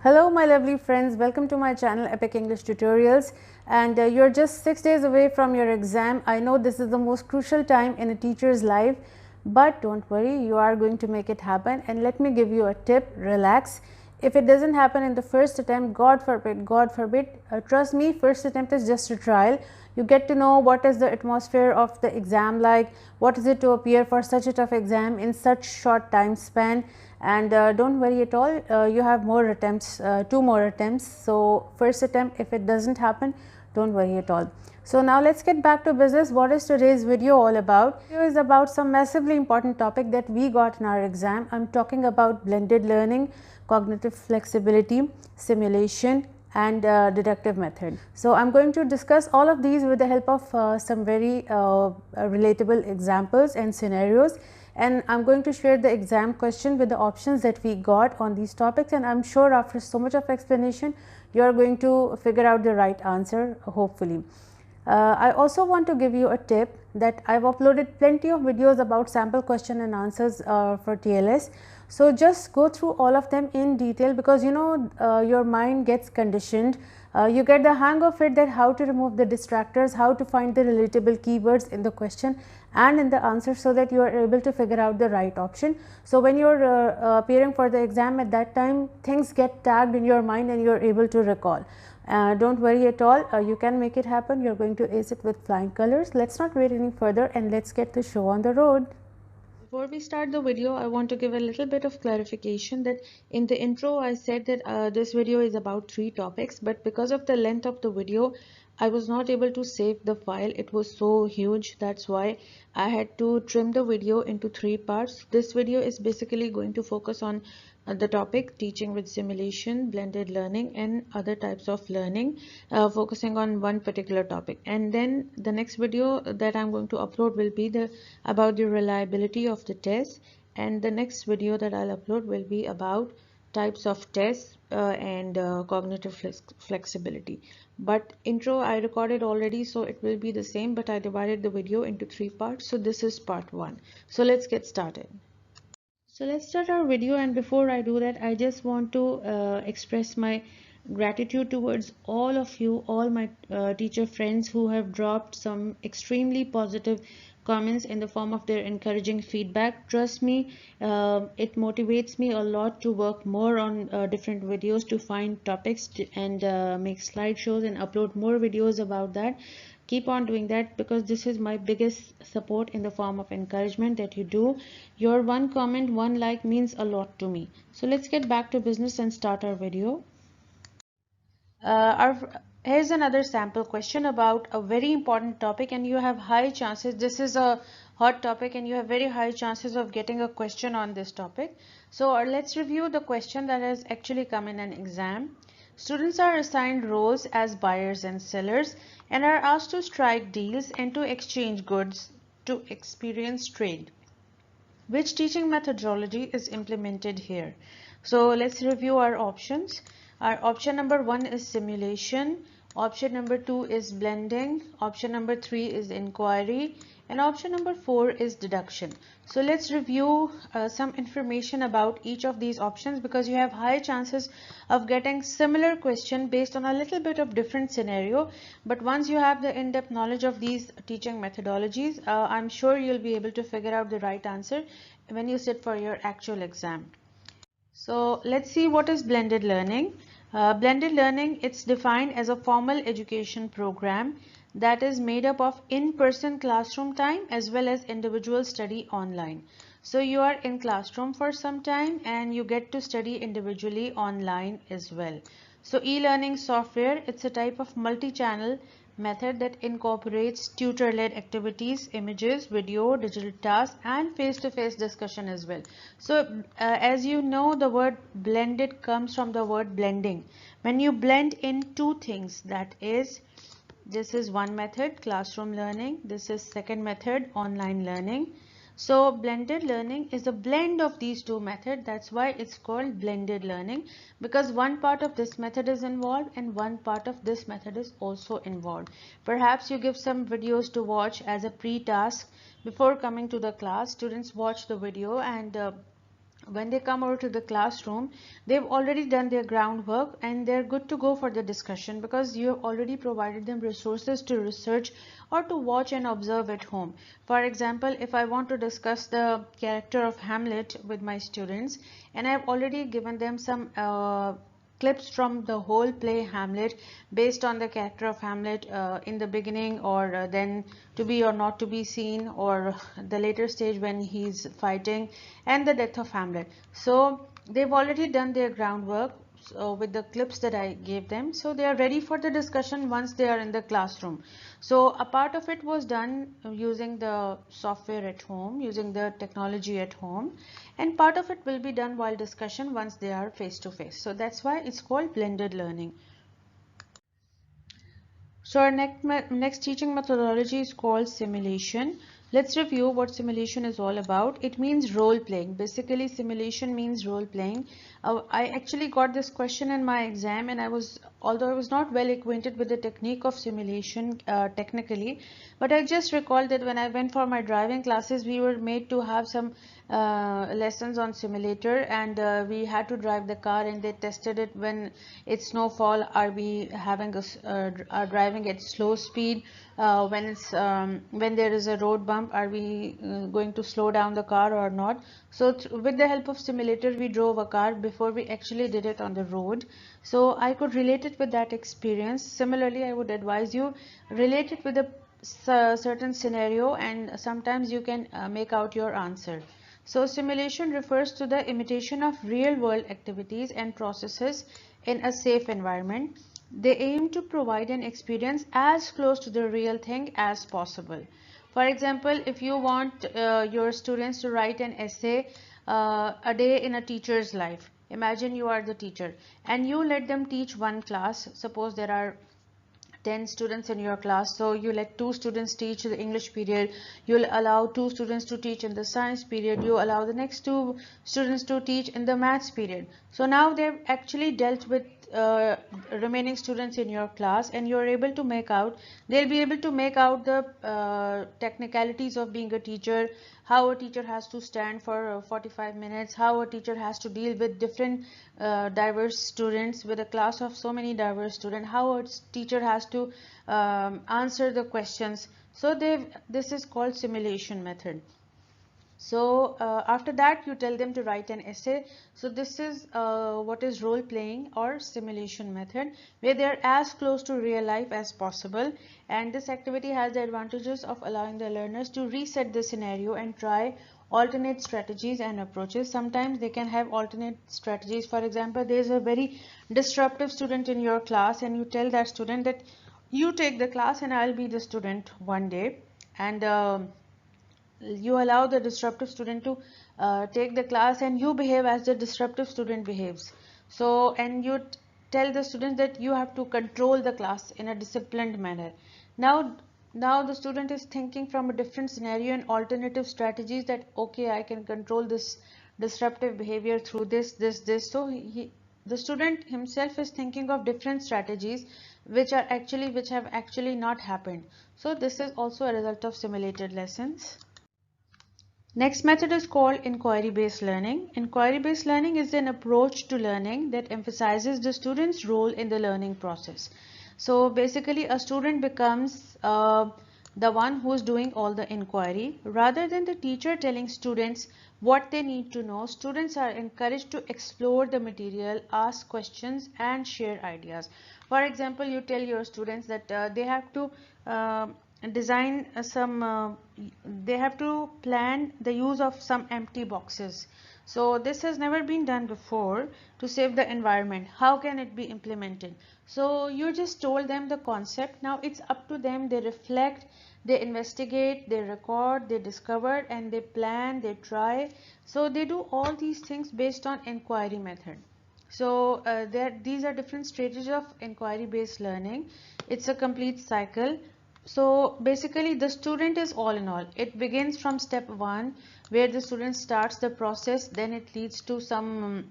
Hello my lovely friends, welcome to my channel Epic English Tutorials, and you're just 6 days away from your exam. I know this is the most crucial time in a teacher's life, but don't worry, you are going to make it happen. And let me give you a tip: relax. If it doesn't happen in the first attempt, God forbid, trust me, first attempt is just a trial. You get to know what is the atmosphere of the exam like, what is it to appear for such a tough exam in such short time span. And don't worry at all, you have more attempts, 2 more attempts. So first attempt, if it doesn't happen, don't worry at all. So now let's get back to business. What is today's video all about? It is about some massively important topic that we got in our exam. I'm talking about blended learning, cognitive flexibility, simulation, and deductive method. So I'm going to discuss all of these with the help of some very relatable examples and scenarios, and I'm going to share the exam question with the options that we got on these topics, and I'm sure after so much of explanation you are going to figure out the right answer, hopefully. I also want to give you a tip that I've uploaded plenty of videos about sample question and answers for TLS. So just go through all of them in detail, because you know your mind gets conditioned. You get the hang of it, that how to remove the distractors, how to find the relatable keywords in the question and in the answer, so that you are able to figure out the right option. So when you are appearing for the exam, at that time things get tagged in your mind and you are able to recall. Don't worry at all, you can make it happen. You are going to ace it with flying colors. Let's not wait any further and let's get the show on the road. Before we start the video, I want to give a little bit of clarification that in the intro I said that this video is about 3 topics, but because of the length of the video I was not able to save the file. It was so huge, that's why I had to trim the video into 3 parts. This video is basically going to focus on the topic teaching with simulation, blended learning and other types of learning, focusing on one particular topic. And then the next video that I'm going to upload will be about the reliability of the test, and the next video that I'll upload will be about types of tests and cognitive flexibility. But intro I recorded already, so it will be the same, but I divided the video into 3 parts. So this is part 1. So let's get started. So let's start our video, and before I do that, I just want to express my gratitude towards all of you, all my teacher friends who have dropped some extremely positive comments in the form of their encouraging feedback. Trust me, it motivates me a lot to work more on different videos, to find topics and make slideshows and upload more videos about that. Keep on doing that, because this is my biggest support in the form of encouragement that you do. Your one comment, one like means a lot to me. So let's get back to business and start our video. Here's another sample question about a very important topic, and you have high chances. This is a hot topic and you have very high chances of getting a question on this topic. So let's review the question that has actually come in an exam. Students are assigned roles as buyers and sellers and are asked to strike deals and to exchange goods to experience trade. Which teaching methodology is implemented here? So let's review our options. Our option number 1 is simulation, option number 2 is blending, option number 3 is inquiry, and option number 4 is deduction. So let's review some information about each of these options, because you have high chances of getting similar question based on a little bit of different scenario. But once you have the in-depth knowledge of these teaching methodologies, I'm sure you'll be able to figure out the right answer when you sit for your actual exam. So let's see what is blended learning. Blended learning, it's defined as a formal education program that is made up of in-person classroom time as well as individual study online. So you are in classroom for some time and you get to study individually online as well. So e-learning software, it's a type of multi-channel method that incorporates tutor-led activities, images, video, digital tasks, and face-to-face discussion as well. So as you know, the word blended comes from the word blending. When you blend in two things, that is, this is one method, classroom learning, this is second method, online learning. So blended learning is a blend of these two methods. That's why it's called blended learning, because one part of this method is involved and one part of this method is also involved. Perhaps you give some videos to watch as a pre-task before coming to the class. Students watch the video and when they come over to the classroom, they've already done their groundwork and they're good to go for the discussion, because you have already provided them resources to research or to watch and observe at home. For example, if I want to discuss the character of Hamlet with my students, and I've already given them some clips from the whole play Hamlet based on the character of Hamlet in the beginning, or then to be or not to be seen, or the later stage when he's fighting, and the death of Hamlet. So they've already done their groundwork with the clips that I gave them, so they are ready for the discussion once they are in the classroom. So a part of it was done using the software at home, using the technology at home, and part of it will be done while discussion once they are face to face. So that's why it's called blended learning. So our next teaching methodology is called simulation. Let's review what simulation is all about. It means role playing. Basically, simulation means role playing. I actually got this question in my exam, and although I was not well acquainted with the technique of simulation technically, but I just recalled that when I went for my driving classes, we were made to have some lessons on simulator, and we had to drive the car, and they tested it when it's snowfall. Are we having are driving at slow speed? When there is a road bump, are we going to slow down the car or not? So with the help of simulator, we drove a car before we actually did it on the road. So I could relate it with that experience. Similarly, I would advise you relate it with a certain scenario, and sometimes you can make out your answer. So simulation refers to the imitation of real world activities and processes in a safe environment. They aim to provide an experience as close to the real thing as possible. For example, if you want your students to write an essay, a day in a teacher's life. Imagine you are the teacher and you let them teach one class. Suppose there are 10 students in your class, so you let 2 students teach the English period, you'll allow 2 students to teach in the science period, you allow the next 2 students to teach in the maths period. So now they've actually dealt with remaining students in your class, and you're able to make out, they'll be able to make out the technicalities of being a teacher, how a teacher has to stand for 45 minutes, how a teacher has to deal with different diverse students, with a class of so many diverse students, how a teacher has to answer the questions. So this is called simulation method. So after that you tell them to write an essay. So this is what is role playing or simulation method, where they are as close to real life as possible, and this activity has the advantages of allowing the learners to reset the scenario and try alternate strategies and approaches. Sometimes they can have alternate strategies. For example, there is a very disruptive student in your class, and you tell that student that you take the class and I'll be the student one day, and you allow the disruptive student to take the class, and you behave as the disruptive student behaves. So, and you tell the students that you have to control the class in a disciplined manner. Now the student is thinking from a different scenario and alternative strategies, that okay, I can control this disruptive behavior through this. So the student himself is thinking of different strategies which have actually not happened. So this is also a result of simulated lessons. Next method is called inquiry-based learning. Inquiry-based learning is an approach to learning that emphasizes the student's role in the learning process. So basically a student becomes the one who is doing all the inquiry. Rather than the teacher telling students what they need to know, students are encouraged to explore the material, ask questions and share ideas. For example, you tell your students that they have to design they have to plan the use of some empty boxes. So this has never been done before to save the environment. How can it be implemented? So you just told them the concept. Now it's up to them. They reflect, they investigate, they record, they discover, and they plan, they try. So they do all these things based on inquiry method. So these are different stages of inquiry based learning. It's a complete cycle. So basically the student is all in all. It begins from step 1, where the student starts the process, then it leads to some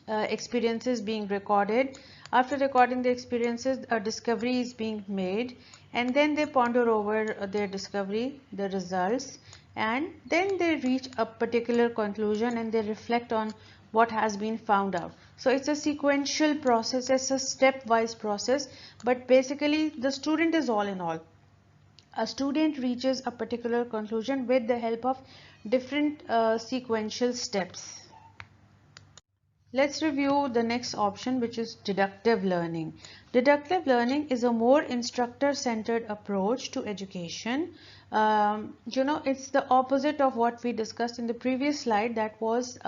experiences being recorded. After recording the experiences, a discovery is being made, and then they ponder over their discovery, the results, and then they reach a particular conclusion and they reflect on what has been found out. So it's a sequential process, it's a stepwise process, but basically the student is all in all. A student reaches a particular conclusion with the help of different sequential steps. Let's review the next option, which is deductive learning. Deductive learning is a more instructor-centered approach to education. It's the opposite of what we discussed in the previous slide, that was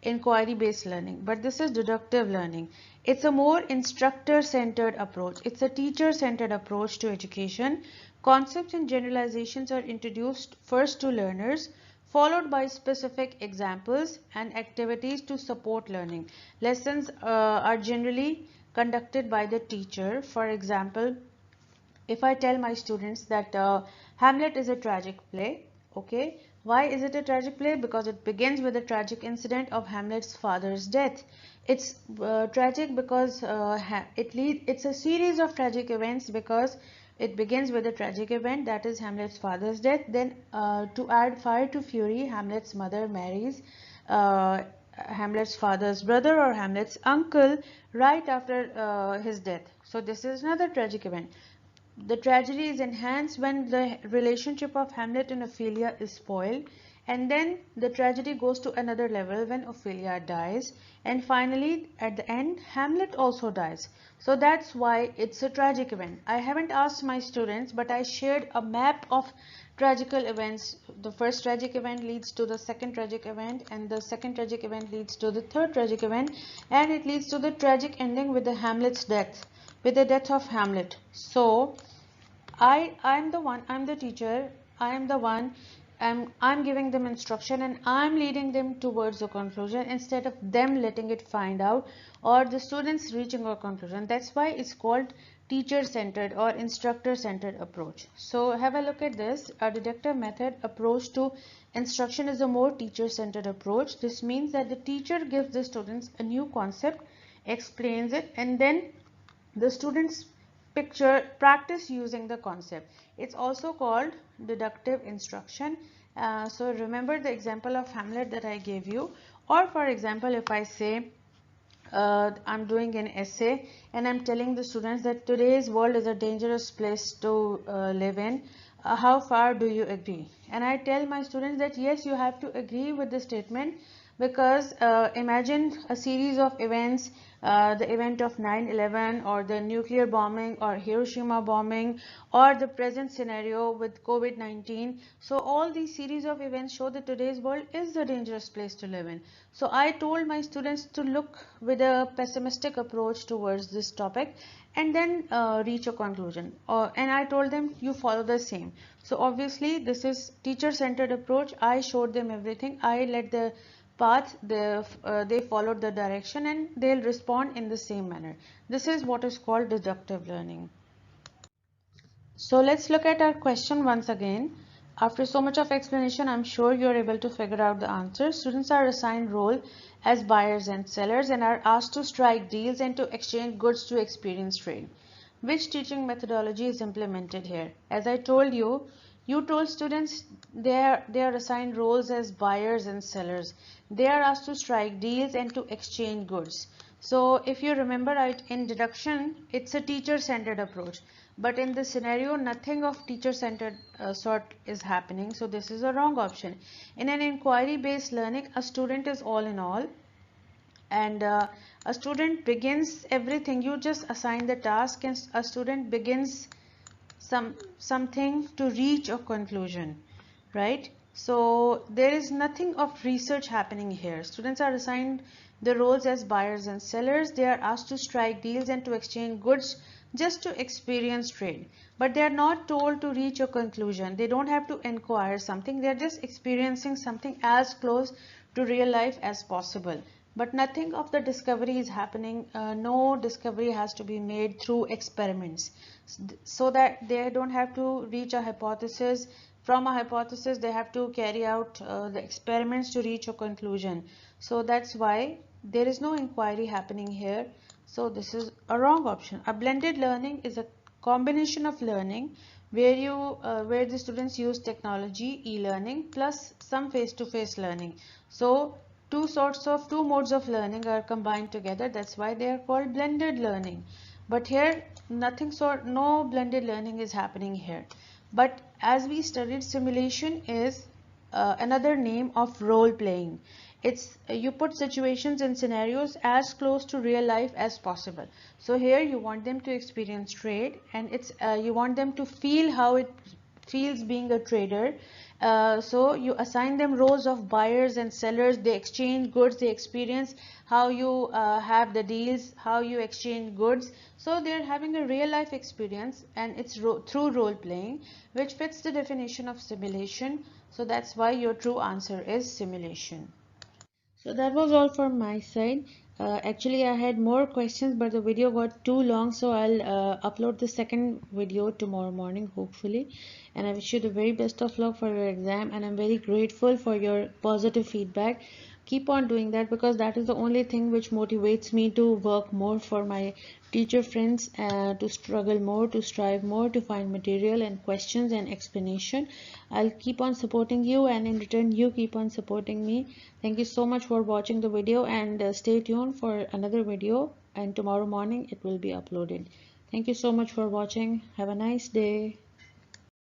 inquiry-based learning. But this is deductive learning. It's a more instructor-centered approach. It's a teacher-centered approach to education. Concepts and generalizations are introduced first to learners, followed by specific examples and activities to support learning. Lessons are generally conducted by the teacher. For example, if I tell my students that Hamlet is a tragic play, okay, why is it a tragic play? Because it begins with a tragic incident of Hamlet's father's death. It's tragic because it's a series of tragic events, because it begins with a tragic event, that is Hamlet's father's death. Then to add fire to fury, Hamlet's mother marries Hamlet's father's brother or Hamlet's uncle right after his death. So this is another tragic event. The tragedy is enhanced when the relationship of Hamlet and Ophelia is spoiled, and then the tragedy goes to another level when Ophelia dies, and finally at the end Hamlet also dies. So that's why it's a tragic event. I haven't asked my students, but I shared a map of tragical events. The first tragic event leads to the second tragic event, and the second tragic event leads to the third tragic event, and it leads to the tragic ending with the Hamlet's death, with the death of Hamlet. So I'm the teacher, I'm the one, I'm giving them instruction and I'm leading them towards a conclusion instead of them letting it find out or the students reaching a conclusion. That's why it's called teacher-centered or instructor-centered approach. So have a look at this. A deductive method approach to instruction is a more teacher-centered approach. This means that the teacher gives the students a new concept, explains it, and then the students practice using the concept. It's also called deductive instruction. So remember the example of Hamlet that I gave you. Or for example, if I say I'm doing an essay and I'm telling the students that today's world is a dangerous place to live in. How far do you agree? And I tell my students that yes, you have to agree with the statement, because imagine a series of events, the event of 9/11 or the nuclear bombing or Hiroshima bombing or the present scenario with COVID-19. So all these series of events show that today's world is a dangerous place to live in. So I told my students to look with a pessimistic approach towards this topic and then reach a conclusion, and I told them you follow the same. So obviously this is teacher-centered approach. I showed them everything, I led the path, they followed the direction and they'll respond in the same manner. This is what is called deductive learning. So let's look at our question once again. After so much of explanation, I'm sure you're able to figure out the answer. Students are assigned role as buyers and sellers and are asked to strike deals and to exchange goods to experience trade. Which teaching methodology is implemented here? As I told you, you told students they are assigned roles as buyers and sellers. They are asked to strike deals and to exchange goods. So if you remember right, in deduction, it's a teacher-centered approach. But in this scenario, nothing of teacher-centered sort is happening. So this is a wrong option. In an inquiry-based learning, a student is all in all. And a student begins everything. You just assign the task and a student begins something to reach a conclusion, right? So there is nothing of research happening here. Students are assigned the roles as buyers and sellers. They are asked to strike deals and to exchange goods just to experience trade. But they are not told to reach a conclusion. They don't have to inquire something. They are just experiencing something as close to real life as possible. But nothing of the discovery is happening. No discovery has to be made through experiments, so that they don't have to reach a hypothesis. From a hypothesis, they have to carry out the experiments to reach a conclusion. So that's why there is no inquiry happening here. So this is a wrong option. A blended learning is a combination of learning where the students use technology, e-learning plus some face-to-face learning. So two modes of learning are combined together. That's why they are called blended learning. But here no blended learning is happening here. But as we studied, simulation is another name of role playing. It's you put situations and scenarios as close to real life as possible. So here you want them to experience trade, and you want them to feel how it feels being a trader. So you assign them roles of buyers and sellers. They exchange goods, they experience how you have the deals, how you exchange goods. So they're having a real life experience, and it's through role playing, which fits the definition of simulation. So that's why your true answer is simulation. So that was all from my side. Actually, I had more questions, but the video got too long, so I'll upload the second video tomorrow morning, hopefully. And I wish you the very best of luck for your exam, and I'm very grateful for your positive feedback. Keep on doing that, because that is the only thing which motivates me to work more for my teacher friends, to struggle more, to strive more, to find material and questions and explanation. I'll keep on supporting you, and in return you keep on supporting me. Thank you so much for watching the video, and stay tuned for another video, and tomorrow morning it will be uploaded. Thank you so much for watching. Have a nice day.